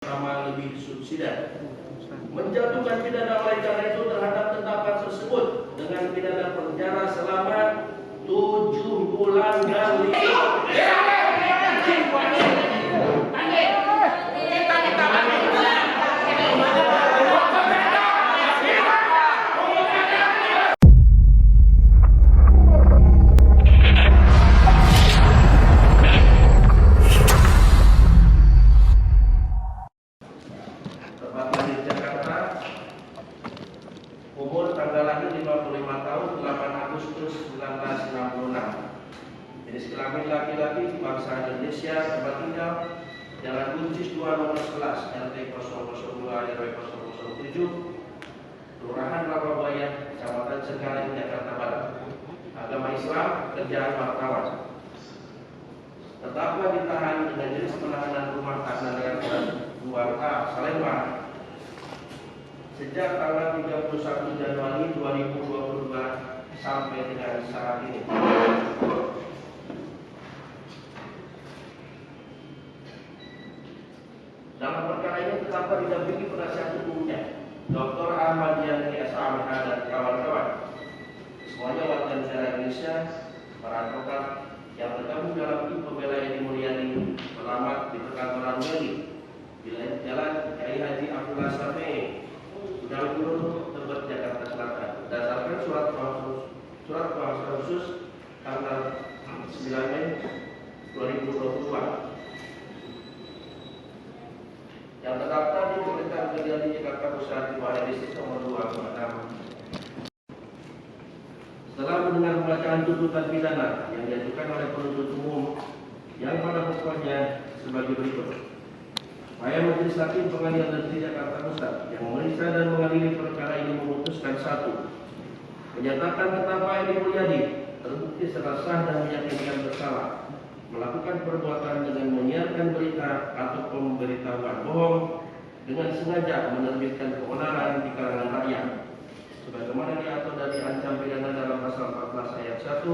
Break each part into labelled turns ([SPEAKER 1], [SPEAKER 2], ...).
[SPEAKER 1] sama lebih subsidi menjatuhkan pidana oleh karena itu terhadap terdakwa tersebut dengan pidana penjara selama 7 bulan dan 5 umur tanggal lahir 55 tahun 8 Agustus 1966, jenis kelamin laki-laki, bangsa Indonesia, tempat tinggal Jalan Buncis 2 nomor 11 RT 002 RW 007 Kelurahan Rawabuaya, Kecamatan Cengkareng, Jakarta Barat. Agama Islam, kerjaan wartawan. Terdakwa ditahan dengan jenis penahanan rumah tahanan darurat 2A Salemba sejak tanggal 31 Januari 2022 sampai dengan saat ini. Dalam perkara ini terdakwa didampingi penasihat hukumnya, Dr. Ahmad Yani SAMH dan kawan-kawan. Semuanya warga negara Indonesia, para advokat yang tergabung dalam tim pembela Edi Mulyadi selamat di perkantoran Meli di Jalan Kiai Haji Abdullah Syafi'i Gudang Guru Tebet, Jakarta Selatan, berdasarkan surat kuasa khusus tanggal 9 Mei 2022 yang terdaftar di Pengadilan Negeri di Jakarta Pusat di Bawah Distrik nomor 2 Batam. Setelah mendengar pembacaan tuntutan pidana yang diajukan oleh penuntut umum yang pada pokoknya sebagai berikut. Saya Majelis Hakim Pengadilan Negeri Jakarta Pusat yang memeriksa dan mengadili perkara ini memutuskan 1. Menyatakan terdakwa Edi Mulyadi terbukti secara sah dan meyakinkan bersalah melakukan perbuatan dengan menyiarkan berita atau pemberitahuan bohong dengan sengaja menerbitkan keonaran di kalangan rakyat sebagaimana diatur dan diancam pidana dalam pasal 14 ayat 1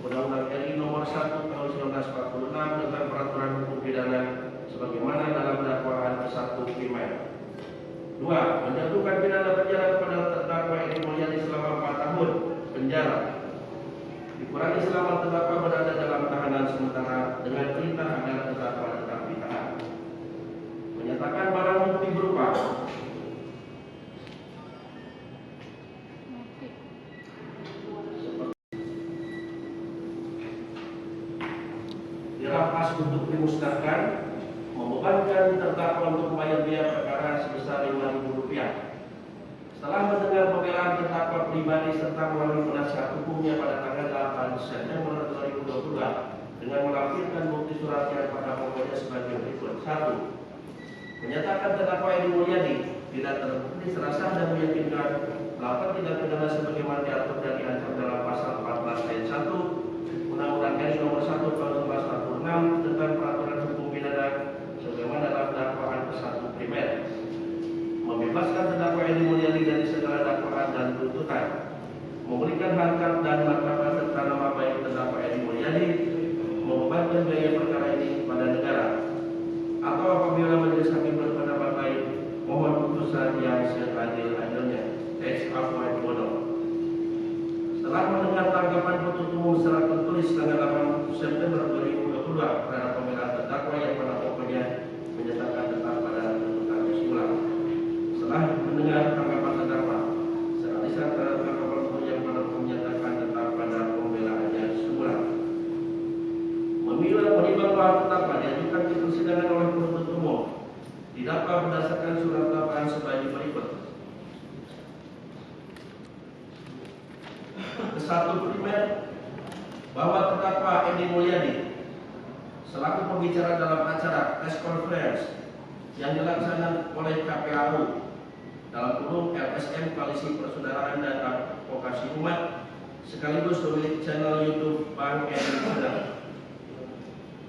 [SPEAKER 1] Undang-Undang RI nomor 1 tahun 1946 tentang peraturan hukum pidana sebagaimana dalam dakwaan ke-1 primer. 2. Menjatuhkan pidana penjara kepada terdakwa Edi Mulyadi selama 4 tahun penjara dikurangi selama terdakwa berada dalam tahanan sementara dengan perintah agar terdakwa tetap ditahan. Menyatakan barang bukti berupa dirampas untuk dimusnahkan, membebankan terdakwa untuk membayar biaya perkara sebesar Rp5.000. Setelah mendengar pembelaan terdakwa pribadi serta melalui penasihat hukumnya pada tanggal 8 September 2022 dengan melampirkan bukti suratnya pada pokoknya sebagai berikut. 1. Menyatakan terdakwa Edi Mulyadi tidak terbukti secara sah dan meyakinkan melakukan tindak pidana sebagaimana diatur dan diancam dalam pasal 14 ayat 1 Undang-Undang RI nomor 1 tahun 1946 tentang peraturan hukum pidana sebagaimana dalam dakwaan ke-1 primer. Membebaskan terdakwa Edi Mulyadi dari segala dakwaan dan tuntutan, memberikan harkat dan martabat serta nama baik terdakwa Edi Mulyadi, membebankan biaya perkara ini pada negara, atau apabila majelis hakim berpendapat lain, mohon putusan yang seadil-adilnya. Ex Afwan Bono. Setelah mendengar tanggapan penuntut umum secara tertulis tanggal 8 September 2022 terhadap pembelaan terdakwa yang pada pokoknya menyatakan tetap pada tuntutannya semula. Setelah mendengar tanggapan terdakwa, selanjutnya tanggapan hukum yang pada menyatakan tetap pada pembelaannya semula. Menimbang bahwa terdakwa diajukan ke persidangan oleh penuntut umum didakwa berdasarkan surat dakwaan sebagai berikut. Ke-1 primer, bahwa terdakwa Edi Mulyadi selaku pembicara dalam acara press conference yang dilaksanakan oleh KPAU dalam kurung LSM Koalisi Persaudaraan dan Advokasi Umat sekaligus pemilik channel YouTube Bang Edi Mulyadi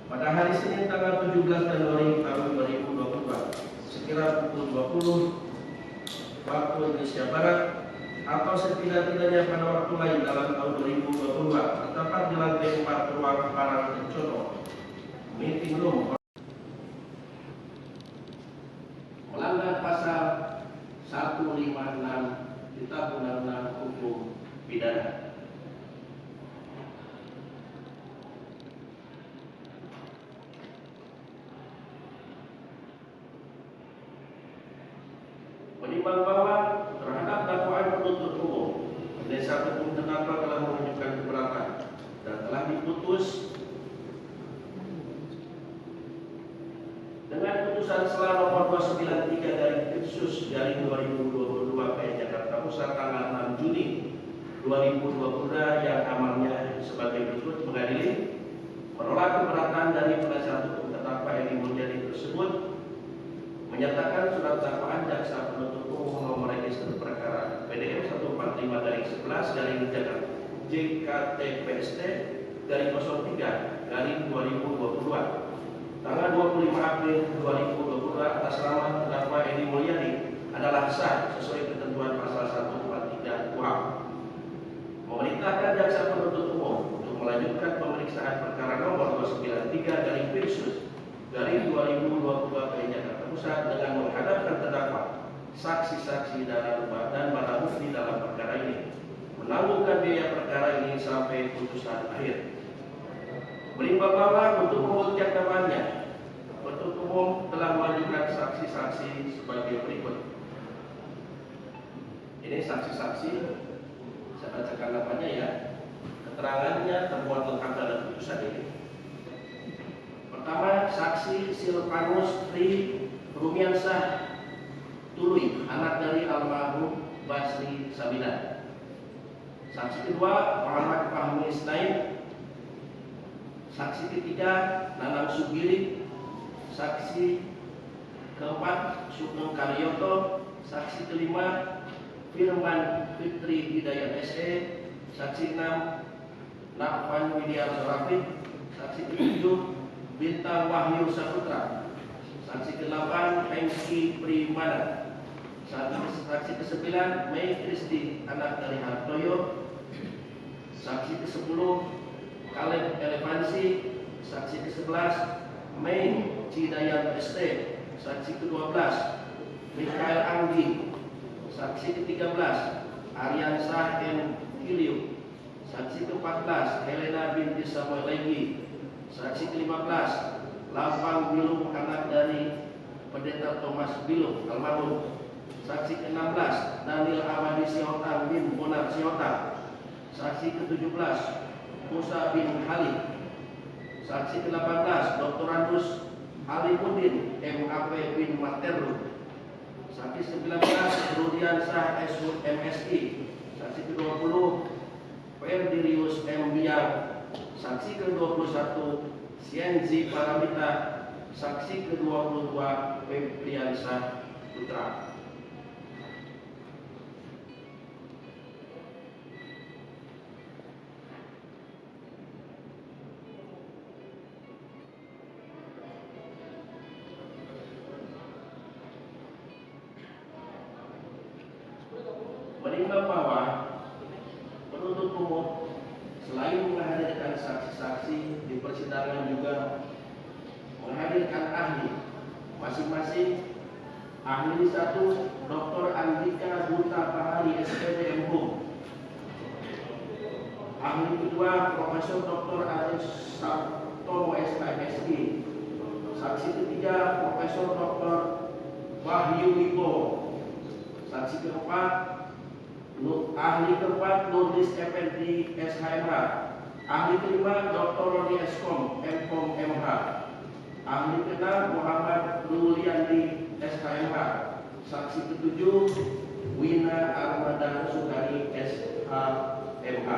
[SPEAKER 1] pada hari Senin tanggal 17 Januari tahun 2022 sekira pukul 20 waktu Indonesia Barat atau setidak-tidaknya pada waktu lain dalam tahun 2022 terdapat di lantai 4 ruang Parang Kencoto meeting room 156 Kitab Undang-Undang Hukum Pidana. Menimbang bahwa terhadap dakwaan penuntut umum, Majelis Hakim terdakwa telah menunjukkan keberatan dan telah diputus dengan putusan SELA nomor 293 dari Khusus dari 2022 PN Jakarta Pusat tanggal 6 Juni 2022 yang amalnya sebagai berikut: mengadili menolak keberatan dari penasihat hukum terdakwa Edi Mulyadi tersebut, menyatakan surat dakwaan jaksa penuntut umum nomor register perkara PDM 145 dari 11 garing Jakarta JKTPST dari 03 garing 2022 tanggal 25 April 2022 atas nama terdakwa Edi Mulyadi adalah sah sesuai ketentuan pasal 143 KUHP. Memerintahkan jaksa penuntut umum untuk melanjutkan pemeriksaan perkara nomor 293 garing Khusus dari 2022 PN Jakarta Pusat dengan menghadapkan terdakwa, saksi-saksi dan barang bukti dalam perkara ini, menanggungkan biaya perkara ini sampai putusan akhir. Menimbang bahwa untuk membuktikan dakwanya, penuntut umum telah mengajukan saksi-saksi sebagai berikut. Ini saksi-saksi, saya bacakan namanya ya. Keterangannya termuat lengkap dalam putusan ini. Pertama, saksi Silvanus Tri Rumiansah Tului, anak dari almarhum Basri Sabidan. Saksi kedua, Muhammad Fahmi Isnain. Saksi ketiga, Nanang Sugiri. Saksi keempat, Sugeng Karyoto. Saksi kelima, Firman Fitri Hidayat SE. Saksi enam, Nafan Widianto Rafiq. Saksi ketujuh, Bintang Wahyu Saputra. Saksi ke-8, Hengki Primana. Saksi ke-9, Mei Kristi, anak dari Hartoyo. Saksi ke-10, Kaleb Elevansi. Saksi ke-11, Mei Cidayan ST. Saksi ke-12, Mikael Anggi. Saksi ke-13, Ariansah M. Hilio. Saksi ke-14, Helena binti Samuel Legi. Saksi ke-15, Lampang Bilung, anak dari Pendeta Thomas Bilung almarhum. Saksi ke-16, Daniel Amadi Siotang bin Bonar Siotang. Saksi ke-17, Musa bin Halid. Saksi ke-18, Dr. Andus Alimuddin MAP bin Materlu. Saksi ke-19, Rudian Sah MSI. Saksi ke-20, Ferdirius M. Biang. Saksi ke-21, Sienzi Paramita. Saksi ke-22, Febriansah Putra. Menimbang bahwa penuntut umum selain menghadirkan saksi-saksi di persidangan juga menghadirkan ahli, masing-masing ahli 1, Dr. Andika Buta Pahari SPDM Hukum. Ahli kedua, Profesor Dr. Aris Sabtomo SPMSI. Saksi ketiga, Profesor Dr. Wahyu Wibowo. Saksi keempat, ahli keempat, Nurdis Effendi SHMH. Ahli kelima, Dr. Roni Eskom MKOM MH. Ahli keenam, Muhammad Ruliandi SHMH. Saksi ketujuh, Wina Armada Sukari SHMH.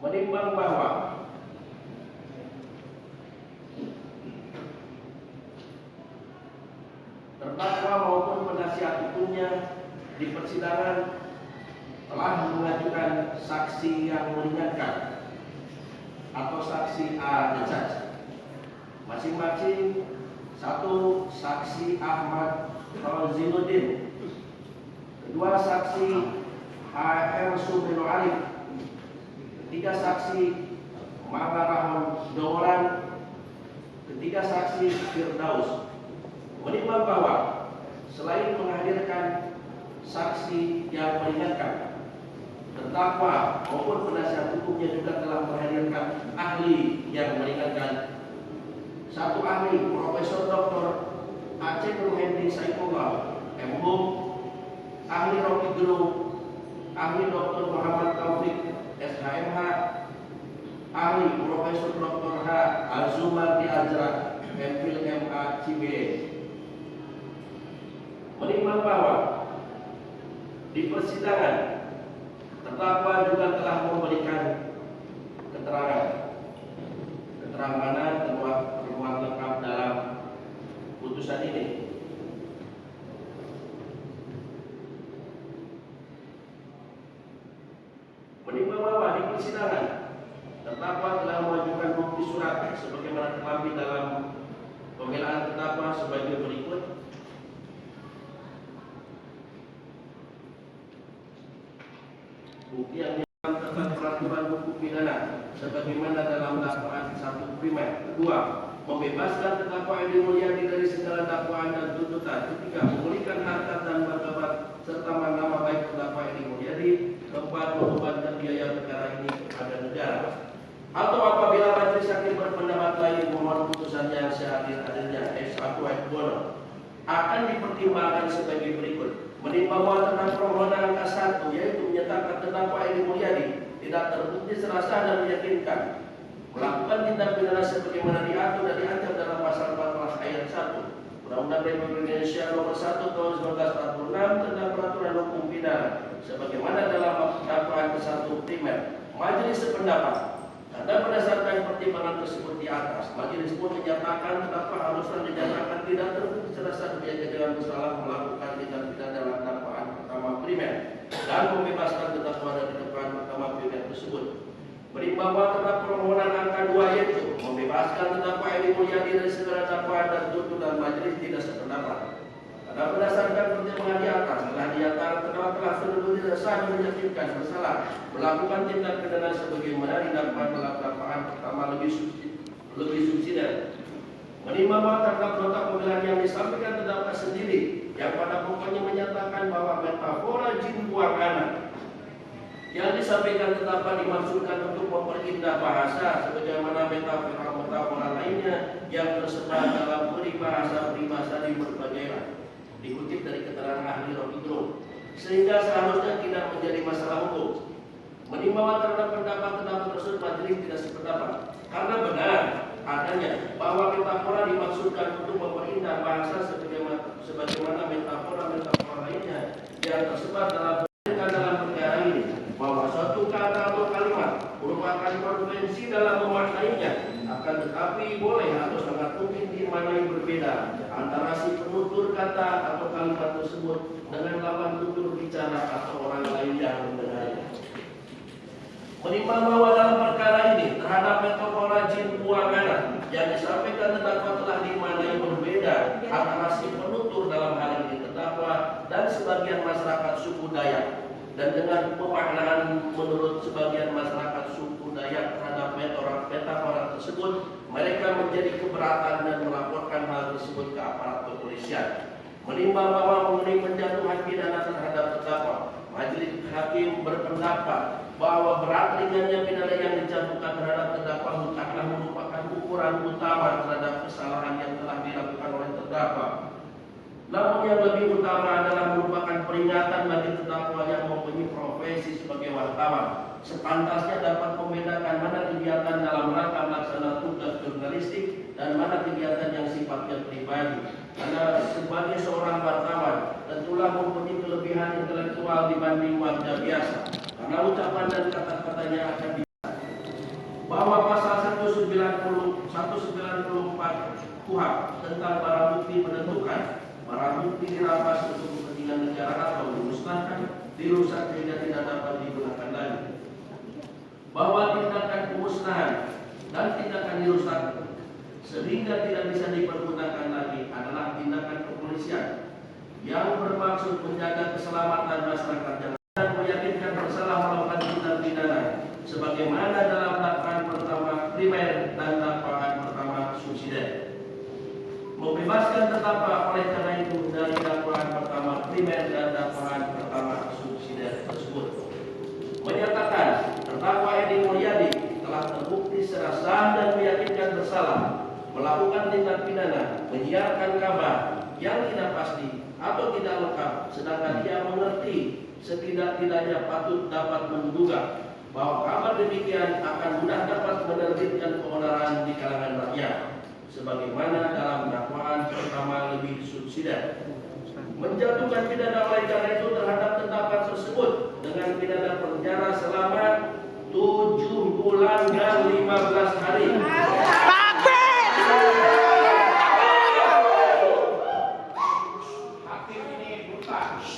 [SPEAKER 1] Menimbang bahwa terdakwa maupun penasihat hukumnya di persidangan telah mengajukan saksi yang meringankan atau saksi A dan judge. Masing-masing satu saksi Ahmad Fauzinuddin, kedua saksi AR Subrino Arif, ketiga saksi Magarahon Doran, ketiga saksi Firdaus. Menimbang bahwa selain menghadirkan saksi yang meringankan, terdakwa maupun penasihat hukumnya juga telah menghadirkan ahli yang meringankan. Satu ahli, Profesor Dr. Aceh Nur Hendy Saifullah, M.Hum, ahli Rocky Gerung, ahli Dr. Muhammad Taufik, SHMH, ahli Profesor Dr. H. Azumar Di Azra, MPhil MA CBE. Menimbang bahwa di persidangan terdakwa juga telah memberikan keterangan mana termuat lengkap dalam putusan ini. Menimbang bahwa di persidangan terdakwa telah mengajukan bukti surat sebagaimana terlampir dalam pembelaan terdakwa sebagai berikut. Bukti yang tentang peraturan hukum pidana sebagaimana dalam dakwaan 1 primer. Kedua, membebaskan terdakwa Edi Mulyadi dari segala dakwaan dan tuntutan. Ketiga, memulihkan harkat dan martabat serta nama baik terdakwa Edi Mulyadi. Keempat, membebankan biaya perkara ini kepada negara. Atau apabila majelis hakim berpendapat lain memohon putusan yang seadil-adilnya S1 ayat 2 akan dipertimbangkan sebagai berikut. Menimbang bahwa tentang permohonan angka 1, yaitu menyatakan terdakwa Edi Mulyadi tidak terbukti serasa dan meyakinkan melakukan tindak pidana sebagaimana diatur dan diancam dalam pasal 14 ayat 1 Undang-Undang Republik Indonesia Nomor 1 Tahun 1946 tentang peraturan hukum pidana sebagaimana dalam dakwaan ke-1 primer. Majelis sependapat karena berdasarkan pertimbangan tersebut di atas, majelis pun menyatakan terdakwa haruslah dinyatakan tidak terbukti serasa diyakinkan dengan bersalah melakukan tindak pidana dalam dakwaan pertama primer dan membebaskan terdakwa dari dakwaan pertama primer tersebut. Menimbang bahwa terhadap permohonan angka 2 yaitu membebaskan terdakwa Edi Mulyadi dari segala dakwaan dan tuntutan, majelis tidak sependapat. Karena berdasarkan pertimbangan di atas telah dinyatakan terdakwa telah terbukti serasa dan meyakinkan bersalah melakukan tindak pidana sebagaimana didakwaan dalam dakwaan pertama lebih subsidiar. Menimbang bahwa terhadap nota pembelaan yang disampaikan terdakwa sendiri yang pada pokoknya menyatakan bahwa metafora jin buang anak yang disampaikan terdakwa dimaksudkan untuk memperindah bahasa sebagaimana metafora lainnya yang tersebar dalam peribahasa di berbagai daerah. Dikutip dari keterangan ahli Rocky Gerung, sehingga seharusnya tidak menjadi masalah hukum. Menimbang terhadap pendapat tersebut, majelis tidak sependapat karena benar adanya bahwa metafora dimaksudkan untuk memperindah bahasa sebagaimana metafora lainnya yang tersebar dalam perkara ini, bahwa suatu kata atau kalimat merupakan konsekuensi dalam memaknainya, akan tetapi boleh atau sangat mungkin dimaknai berbeda antara si penutur kata atau kalimat tersebut dengan lawan tutur bicara atau orang lain yang mendengarnya. Menimbang bahwa dalam perkara ini terhadap metafora jin buang anak yang disampaikan terdakwa telah dimaknai berbeda antara si penutur dalam hal ini terdakwa dan sebagian masyarakat suku Dayak, dan dengan pemaknaan menurut sebagian masyarakat suku Dayak terhadap metafora tersebut, mereka menjadi keberatan dan melaporkan hal tersebut ke aparat kepolisian. Menimbang bahwa mengenai penjatuhan pidana terhadap terdakwa, majelis hakim berpendapat bahwa berat ringannya pidana yang dijatuhkan terhadap terdakwa bukanlah merupakan ukuran utama terhadap kesalahan yang telah dilakukan oleh terdakwa. Namun yang lebih utama adalah merupakan peringatan bagi terdakwa yang mempunyai profesi sebagai wartawan. Sepantasnya dapat membedakan mana kegiatan dalam rangka melaksanakan tugas jurnalistik dan mana kegiatan yang sifatnya pribadi. Karena sebagai seorang wartawan tentulah mempunyai kelebihan intelektual dibanding warga biasa. Karena ucapan dan kata-katanya akan bahwa pasal 194 KUHP tentang barang bukti menentukan barang bukti dirampas untuk kepentingan negara atau dimusnahkan, dirusak sehingga tidak dapat digunakan lagi. Bahwa tindakan pemusnahan dan tindakan dirusak sehingga tidak bisa dipergunakan lagi adalah tindakan kepolisian yang bermaksud menjaga keselamatan masyarakat dan meyakinkan bersalah melakukan tindak pidana sebagaimana dalam dakwaan pertama primer dan dakwaan pertama subsidiar. Membebaskan terdakwa oleh karena itu dari dakwaan pertama primer dan dakwaan pertama subsidiar tersebut. Menyatakan terdakwa Edi Mulyadi telah terbukti secara sah dan meyakinkan bersalah melakukan tindak pidana menyiarkan kabar yang tidak pasti atau tidak lengkap, sedangkan dia mengerti setidak-tidaknya patut dapat menduga bahwa kabar demikian akan mudah dapat menerbitkan keonaran di kalangan rakyat, sebagaimana dalam dakwaan pertama lebih subsidiar. Menjatuhkan pidana oleh karena itu terhadap terdakwa tersebut dengan pidana penjara selama 7 bulan dan 15 hari.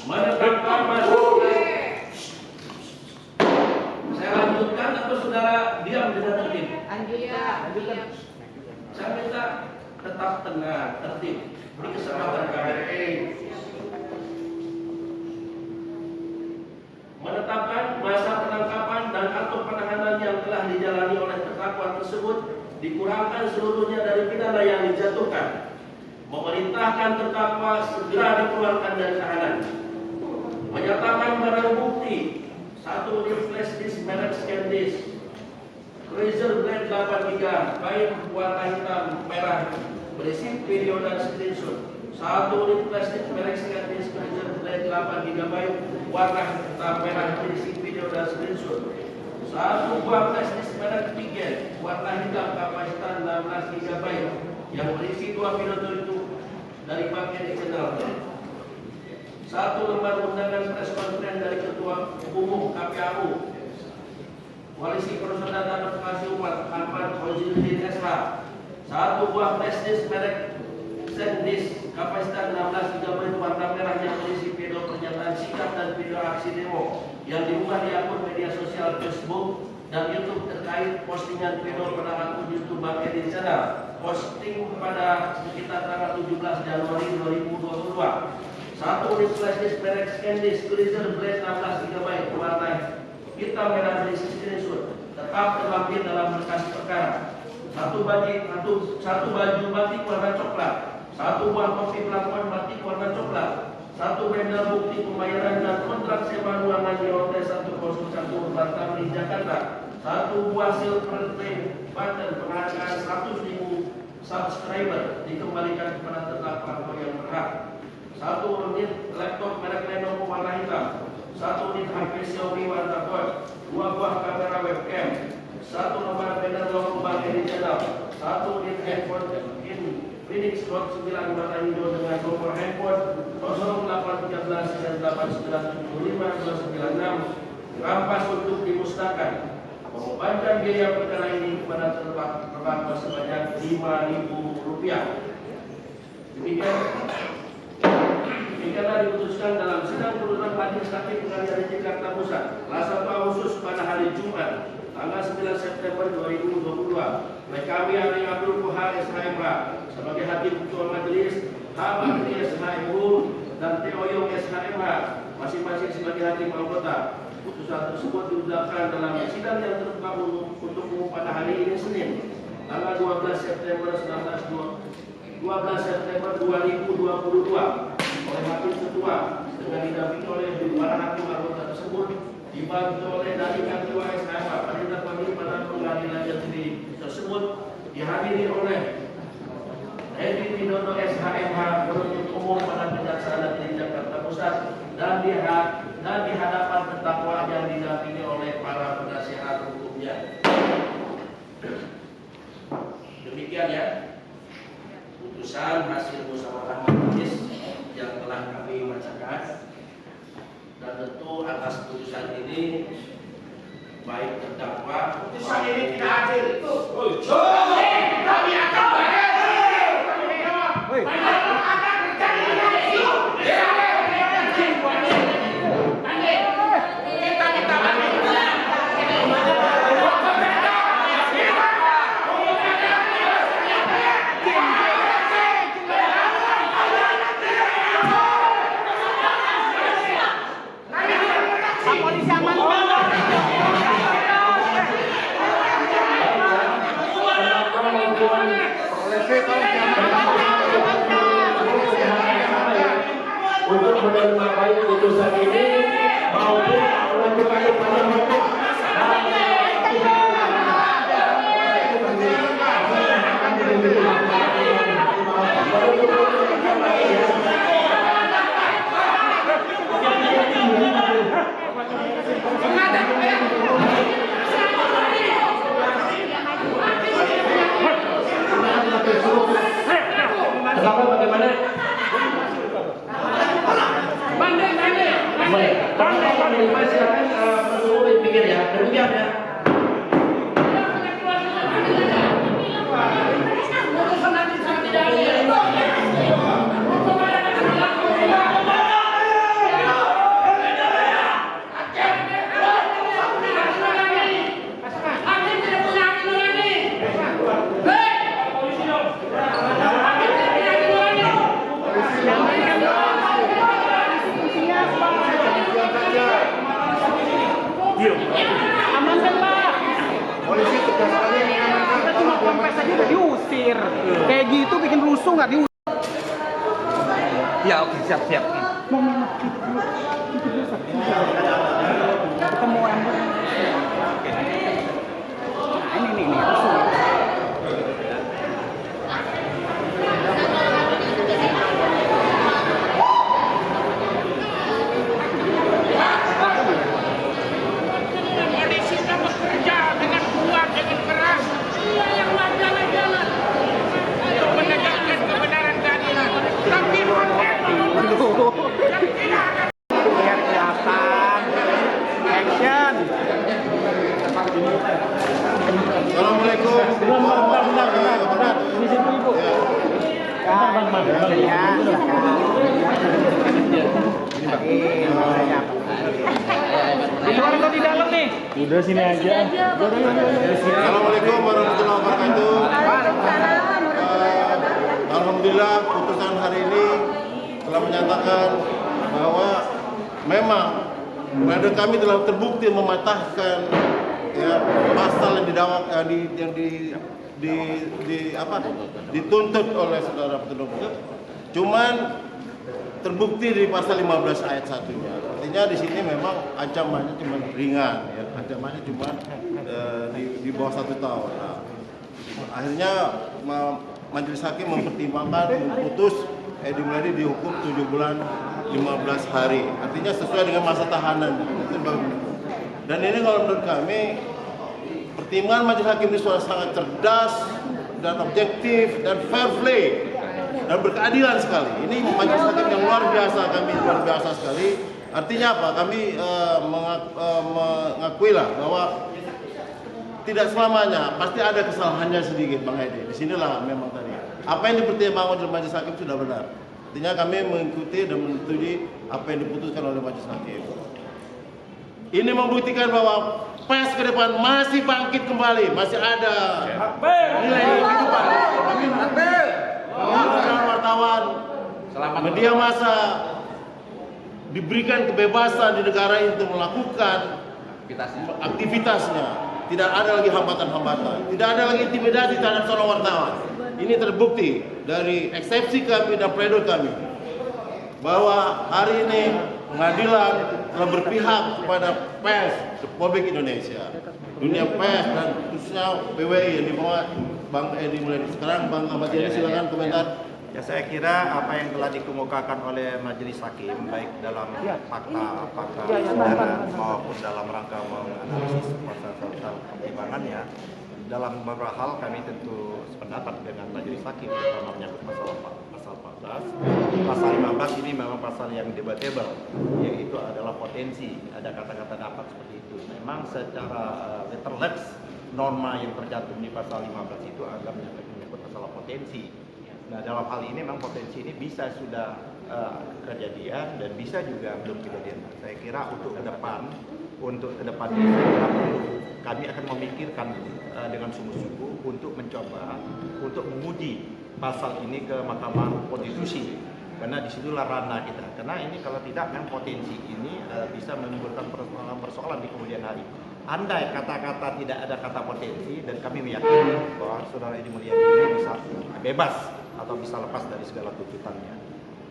[SPEAKER 1] Menetapkan masuk. Saya lanjutkan atau saudara diam dengan tertib? Lanjutkan. Saya minta tetap tenang, tertib. Beri kesempatan kami. Menetapkan masa penangkapan dan atau penahanan yang telah dijalani oleh terdakwa tersebut dikurangkan seluruhnya dari pidana yang dijatuhkan. Memerintahkan terdakwa segera dikeluarkan dari tahanan. Menyatakan barang bukti 1 unit flash disk merek ScanDisk Razer Blade 8 GB baik warna hitam merah berisi video dan screenshot. 1 unit flash disk merek ScanDisk Razer Blade 8 GB warna hitam merah berisi video dan screenshot. 1 buah flash disk merek Pigen warna hitam kapasitas 16 GB yang berisi 2 pidato itu dari bagian channel. 1 lembar undangan press conference dari Ketua Umum KPAU Koalisi Perusahaan Data Advokasi Umat Ahmad Fauziuddin SH. 1 buah flash disk merek SanDisk kapasitas 16 GB warna merah yang berisi video pernyataan sikap dan video aksi demo yang diunggah di akun media sosial Facebook dan YouTube terkait postingan video pada akun YouTube Bang Edi Channel. Posting pada sekitar tanggal 17 Januari 2022. 1 unit flash disk merek ScanDisk Razer Blade 16 GB warna hitam merah berisi screenshot tetap terlampir dalam berkas perkara. 1 baju batik warna coklat. 1 buah kopi pelakuan batik warna coklat. 1 bendel bukti pembayaran dan kontrak sewa ruangan di Hotel 101 Batam Jakarta. 1 buah silver play button penghargaan 100.000 subscriber dikembalikan kepada terdakwa yang berhak. 1 unit laptop merek Lenovo warna hitam. 1 unit HP Xiaomi warna gold. 2 buah kamera webcam. 1 lembar banner logo Bang Edi Channel. 1 unit handphone Infinix Note 9 warna hijau dengan nomor handphone 0813 8975 296 rampas untuk dimusnahkan. Membebankan biaya perkara ini kepada terdakwa sebanyak Rp5.000. Demikianlah diputuskan dalam sidang putusan Majelis Hakim Pengadilan Jakarta Pusat kelas 1 Agustus pada hari Jumat tanggal 9 September 2022 oleh kami Ari Abdul Kohar SHMH sebagai Hakim Ketua Majelis, Hamad SHMU dan Teo Yong SHMH masing-masing sebagai Hakim Anggota. Putusan tersebut diundangkan dalam sidang yang terbuka untuk umum pada hari ini Senin tanggal 12 September 2022 oleh Hakim Ketua dengan didampingi oleh para hakim anggota tersebut dibantu oleh dari Ketua SHMH. Pada kami pada pengadilan negeri tersebut dihadiri oleh Edi Widodo SHMH penuntut umum pada Kejaksaan Negeri Jakarta Pusat dan di hadapan terdakwa yang didampingi oleh para penasihat hukumnya. Demikian ya putusan hasil musyawarah majelis yang telah kami bacakan, dan tentu atas putusan ini baik terdakwa
[SPEAKER 2] putusan ini tidak adil itu. Kami akan bayar. Kami akan terjadi.
[SPEAKER 1] hukuman untuk menerima baik putusan ini maupun mengajukan kepada bagaimana? Baik, silakan perlu dipikir ya. Demikian ya.
[SPEAKER 3] Amankan Pak. Polisi tegas sekali. Kita cuma kompres aja udah diusir. Kayak gitu bikin rusuh nggak diusir.
[SPEAKER 2] Ya oke siap.
[SPEAKER 3] Mau minum ketemu ambil. Nah, ini rusuh. Biar kelihatan action.
[SPEAKER 4] Assalamualaikum.
[SPEAKER 3] Benar. Di situ Ibu. Di luar atau di dalam nih? Udah sini aja.
[SPEAKER 4] Assalamualaikum warahmatullahi wabarakatuh. Alhamdulillah putusan hari ini telah menyatakan bahwa memang pledoi kami telah terbukti mematahkan ya pasal yang dituntut oleh saudara penuntut. Cuman terbukti di pasal 15 ayat 1-nya. Artinya di sini memang ancamannya cuma ringan ya, ancamannya cuma di bawah 1 tahun. Nah, akhirnya Majelis Hakim mempertimbangkan memutus Edi Mulyadi dihukum 7 bulan 15 hari. Artinya sesuai dengan masa tahanan. Dan ini kalau menurut kami pertimbangan Majelis Hakim ini sudah sangat cerdas dan objektif dan fair play dan berkeadilan sekali. Ini Majelis Hakim yang luar biasa, kami luar biasa sekali. Artinya apa? Kami mengakui lah bahwa tidak selamanya, pasti ada kesalahannya sedikit Bang Edi. Disinilah memang tadi. Apa yang dipertimbangkan oleh Majelis Hakim sudah benar. Artinya kami mengikuti dan menyetujui apa yang diputuskan oleh Majelis Hakim. Ini membuktikan bahwa PES ke depan masih bangkit kembali, masih ada nilai kehidupan. Wartawan, media massa diberikan kebebasan di negara ini untuk melakukan aktivitasnya. Tidak ada lagi hambatan-hambatan, tidak ada lagi intimidasi terhadap seorang wartawan. Ini terbukti dari eksepsi kami dan pledoi kami bahwa hari ini pengadilan telah berpihak kepada pers Republik Indonesia, dunia pers dan khususnya PWI yang dibawa Bang Edi Mulyadi. Sekarang Bang Ahmad Yani silakan komentar.
[SPEAKER 5] Ya, saya kira apa yang telah dikemukakan oleh Majelis Hakim baik dalam fakta persidangan maupun dalam rangka menganalisis pasal-pasal pertimbangannya, dalam beberapa hal kami tentu sependapat dengan Majelis Hakim, terutama menyangkut pasal 14. Pasal 15 ini memang pasal yang debatable, yaitu adalah potensi, ada kata-kata dapat seperti itu. Memang secara letterlex norma yang tercantum di pasal 15 itu agak menyangkut masalah potensi. Nah, dalam hal ini memang potensi ini bisa sudah kejadian dan bisa juga belum kejadian. Saya kira untuk ke depan ini saya kira perlu kami akan memikirkan dengan sungguh-sungguh untuk mencoba untuk menguji pasal ini ke Mahkamah Konstitusi, karena disitulah ranah kita. Karena ini kalau tidak memang potensi ini bisa menimbulkan persoalan di kemudian hari. andai kata-kata tidak ada kata potensi, dan kami meyakini bahwa saudara Edi Mulyadi ini bisa bebas atau bisa lepas dari segala tuntutannya.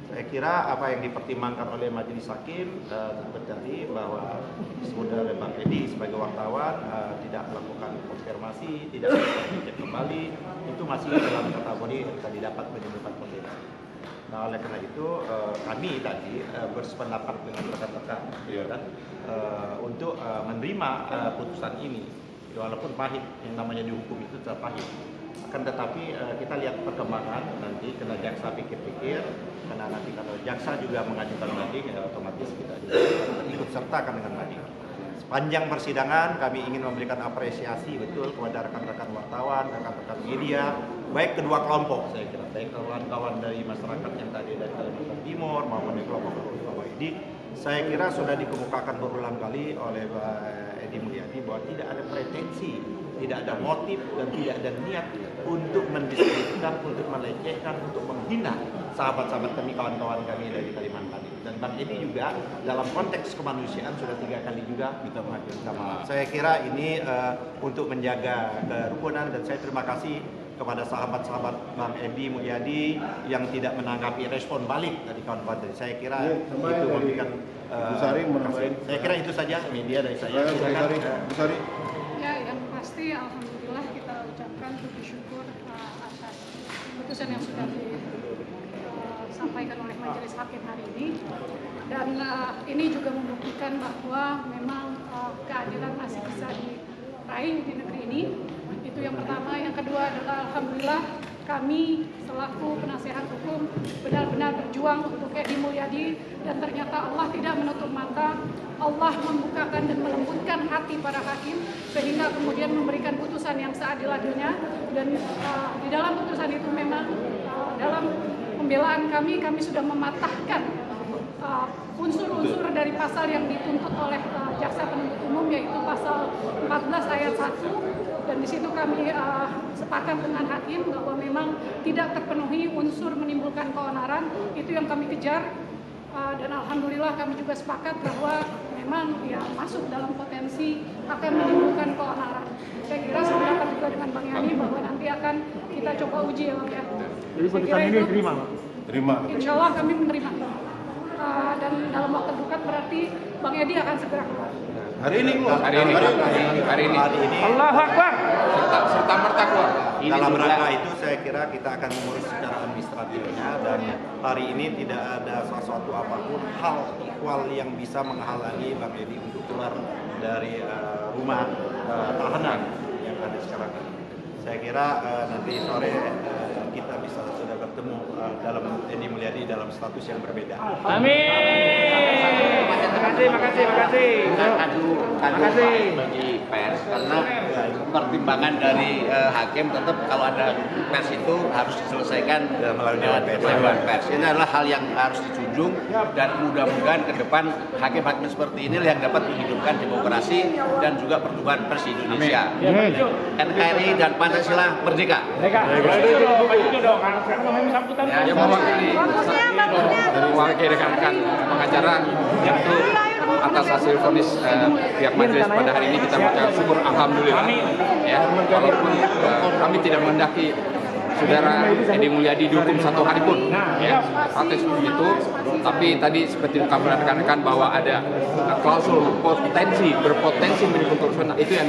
[SPEAKER 5] Saya kira apa yang dipertimbangkan oleh majelis hakim tentu tadi bahwa saudara Bang Edi sebagai wartawan tidak melakukan konfirmasi, tidak melakukan kembali, itu masih dalam kategori tadi dapat menimbulkan potensi. Nah, oleh karena itu kami tadi bersependapat dengan rekan-rekan untuk menerima putusan ini, walaupun pahit, yang namanya dihukum itu tetap pahit. Akan tetapi kita lihat perkembangan nanti, kena jaksa pikir-pikir, karena nanti kalau jaksa juga mengajukan banding, otomatis kita juga ikut sertakan dengan banding. Sepanjang persidangan kami ingin memberikan apresiasi betul kepada rekan-rekan wartawan, rekan-rekan media, baik kedua kelompok, saya kira, baik kawan-kawan dari masyarakat yang tadi dari Kalimantan Timur maupun dari kelompok Edi. Saya kira sudah dikemukakan berulang kali oleh Edi Mulyadi bahwa tidak ada pretensi, tidak ada motif, dan tidak ada niat untuk mendiskreditkan, untuk melecehkan, untuk menghina sahabat-sahabat kami, kawan-kawan kami dari Kalimantan. Dan Bang Edi juga dalam konteks kemanusiaan sudah 3 kali juga minta maaf. Saya kira ini untuk menjaga kerukunan, dan saya terima kasih kepada sahabat-sahabat Bang Edi Mulyadi yang tidak menanggapi respon balik dari kawan-kawan dari. Saya kira itu memberikan saya kira itu saja media dari saya.
[SPEAKER 4] Busari.
[SPEAKER 6] Ya, yang pasti alhamdulillah kita ucapkan puji syukur atas putusan yang sudah disampaikan oleh majelis hakim hari ini, dan ini juga membuktikan bahwa memang keadilan masih bisa diraih di negeri ini. Itu yang pertama. Yang kedua adalah alhamdulillah kami selaku penasehat hukum benar-benar berjuang untuk Edi Mulyadi, dan ternyata Allah tidak menutup mata. Allah membukakan dan melembutkan hati para hakim sehingga kemudian memberikan putusan yang seadil-adilnya. Dan di dalam putusan itu memang dalam pembelaan kami sudah mematahkan unsur-unsur dari pasal yang dituntut oleh jaksa penuntut umum, yaitu pasal 14 ayat 1. Dan di situ kami sepakat dengan hakim bahwa memang tidak terpenuhi unsur menimbulkan keonaran, itu yang kami kejar. Dan alhamdulillah kami juga sepakat bahwa memang ya masuk dalam potensi akan menimbulkan keonaran. Saya kira sepakat juga dengan Bang Yani bahwa nanti akan kita coba uji ya Bang ya.
[SPEAKER 3] Jadi putusan ini diterima, Pak?
[SPEAKER 4] Terima.
[SPEAKER 6] Insya Allah kami menerima. Dan dalam waktu dekat berarti Bang Edi akan segera keluar.
[SPEAKER 4] Hari ini keluar.
[SPEAKER 2] Hari ini.
[SPEAKER 3] Allahu Akbar.
[SPEAKER 2] Serta merta keluar.
[SPEAKER 5] Dalam rangka itu saya kira kita akan mengurus secara administratifnya, dan hari ini tidak ada sesuatu apapun hal ikhwal yang bisa menghalangi Bang Edi untuk keluar dari rumah tahanan yang ada sekarang ini. Saya kira nanti sore kita bisa sudah bertemu dalam Edi Mulyadi dalam status yang berbeda.
[SPEAKER 3] Amin. Makasih.
[SPEAKER 7] Bagi pers, karena pertimbangan dari hakim tetap kalau ada pers itu harus diselesaikan
[SPEAKER 5] melalui
[SPEAKER 7] dewan pers. Ini adalah hal yang harus dijunjung, dan mudah-mudahan ke depan hakim-hakim seperti inilah yang dapat menghidupkan demokrasi dan juga pertumbuhan pers di Indonesia. NKRI dan Pancasila merdeka.
[SPEAKER 3] Itu dong. Sekarang mau sambutan.
[SPEAKER 2] Ya, mewakili rekan-rekan pengacara itu atas hasil vonis pihak majelis pada hari ini, kita mengucapkan syukur alhamdulillah. Ya, walaupun kami tidak menghendaki saudara Edi Mulyadi dihukum 1 hari pun, ya, praktis begitu. Tapi tadi seperti kami rekan-rekan bahwa ada klausul berpotensi menimbulkan kerusuhan, itu yang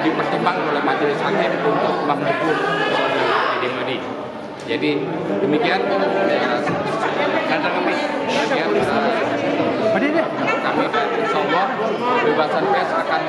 [SPEAKER 2] dipertimbangkan oleh majelis hakim untuk menghukum Edi Mulyadi. Jadi demikian kata kami. Kami insya Allah kebebasan pers akan